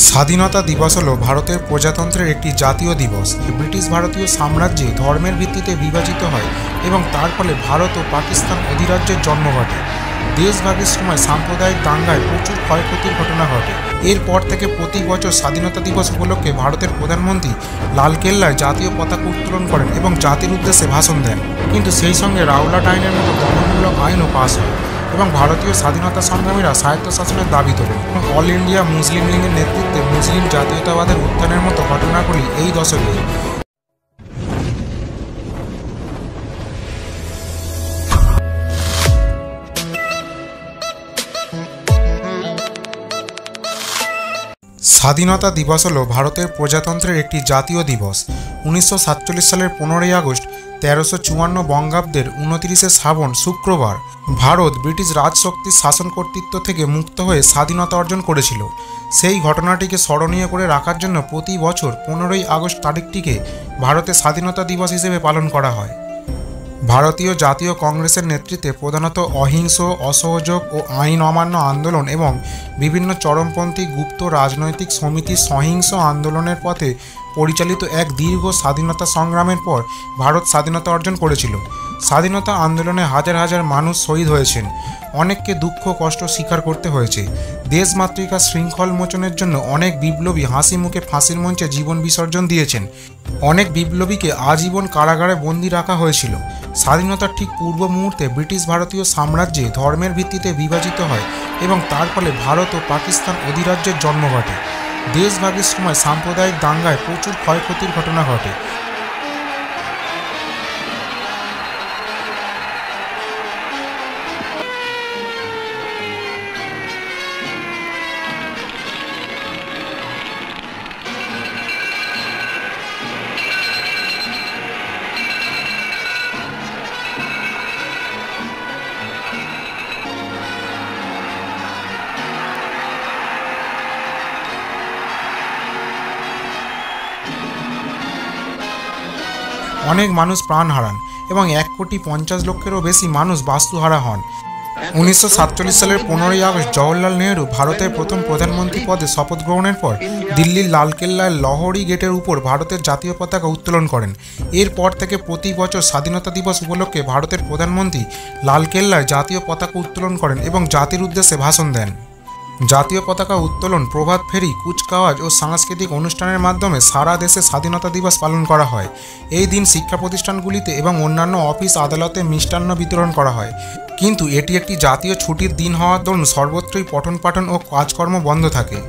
স্বাধীনতা দিবস হল ভারতের প্রজাতন্ত্রের একটি জাতীয় দিবস। ব্রিটিশ ভারতীয় সাম্রাজ্যে ধর্মের ভিত্তিতে বিভাজিত হয় এবং তার ফলে ভারত ও পাকিস্তান অধিরাজ্যের জন্ম ঘটে। দেশভাগের সময় সাম্প্রদায়িক দাঙ্গায় প্রচুর ক্ষয়ক্ষতির ঘটনা ঘটে। এরপর থেকে প্রতি বছর স্বাধীনতা দিবস উপলক্ষে ভারতের প্রধানমন্ত্রী লালকেল্লায় জাতীয় পতাকা উত্তোলন করেন এবং জাতির উদ্দেশ্যে ভাষণ দেন। কিন্তু সেই সঙ্গে রাওলাট আইনের মতো গণমূলক আইনও পাস হয় এবং ভারতীয় স্বাধীনতা সংগ্রামীরা স্বায়ত্তশাসনের দাবি তোলেন। অল ইন্ডিয়া মুসলিম লীগের নেতৃত্বে মুসলিম জাতীয়তাবাদের উত্থানের মতো ঘটনাগুলি এই দশকে স্বাধীনতা দিবস হল ভারতের প্রজাতন্ত্রের একটি জাতীয় দিবস। 1947 সালের 15ই আগস্ট 1354 বঙ্গাব্দের 29শে শ্রাবণ শুক্রবার ভারত ব্রিটিশ রাজশক্তির শাসন কর্তৃত্ব থেকে মুক্ত হয়ে স্বাধীনতা অর্জন করেছিল। সেই ঘটনাটিকে স্মরণীয় করে রাখার জন্য প্রতি বছর 15ই আগস্ট তারিখটিকে ভারতের স্বাধীনতা দিবস হিসেবে পালন করা হয়। ভারতীয় জাতীয় কংগ্রেসের নেতৃত্বে প্রধানত অহিংস, অসহযোগ ও আইন অমান্য আন্দোলন এবং বিভিন্ন চরমপন্থী গুপ্ত রাজনৈতিক সমিতির সহিংস আন্দোলনের পথে পরিচালিত এক দীর্ঘ স্বাধীনতা সংগ্রামের পর ভারত স্বাধীনতা অর্জন করেছিল। স্বাধীনতা আন্দোলনে হাজার হাজার মানুষ শহীদ হয়েছেন, অনেককে দুঃখ কষ্ট স্বীকার করতে হয়েছে। দেশমাতৃকার শৃঙ্খল মোচনের জন্য অনেক বিপ্লবী হাসি মুখে ফাঁসির মঞ্চে জীবন বিসর্জন দিয়েছেন, অনেক বিপ্লবীকে আজীবন কারাগারে বন্দী রাখা হয়েছিল। স্বাধীনতার ঠিক পূর্ব মুহূর্তে ব্রিটিশ ভারতীয় সাম্রাজ্যে ধর্মের ভিত্তিতে বিভাজিত হয় এবং তার ফলে ভারত ও পাকিস্তান অধিরাজ্যের জন্ম ঘটে। দেশভাগের সময় সাম্প্রদায়িক দাঙ্গায় প্রচুর ক্ষয়ক্ষতির ঘটনা ঘটে। অনেক মানুষ প্রাণ হারান এবং 1,50,00,000-এরও বেশি মানুষ বাস্তুহারা হন। 1947 সালের 15ই আগস্ট জওহরলাল নেহরু ভারতের প্রথম প্রধানমন্ত্রী পদে শপথ গ্রহণের পর দিল্লির লালকেল্লার লহরি গেটের উপর ভারতের জাতীয় পতাকা উত্তোলন করেন। এরপর থেকে প্রতি বছর স্বাধীনতা দিবস উপলক্ষে ভারতের প্রধানমন্ত্রী লালকেল্লায় জাতীয় পতাকা উত্তোলন করেন এবং জাতির উদ্দেশ্যে ভাষণ দেন। জাতীয় পতাকা উত্তোলন, প্রভাত ফেরি, কুচকাওয়াজ ও সাংস্কৃতিক অনুষ্ঠানের মাধ্যমে সারা দেশে স্বাধীনতা দিবস পালন করা হয়। এই দিন শিক্ষা প্রতিষ্ঠানগুলিতে এবং অন্যান্য অফিস আদালতে মিষ্টান্ন বিতরণ করা হয়। কিন্তু এটি একটি জাতীয় ছুটির দিন হওয়ার দরুন সর্বত্রই পঠন পাঠন ও কাজকর্ম বন্ধ থাকে।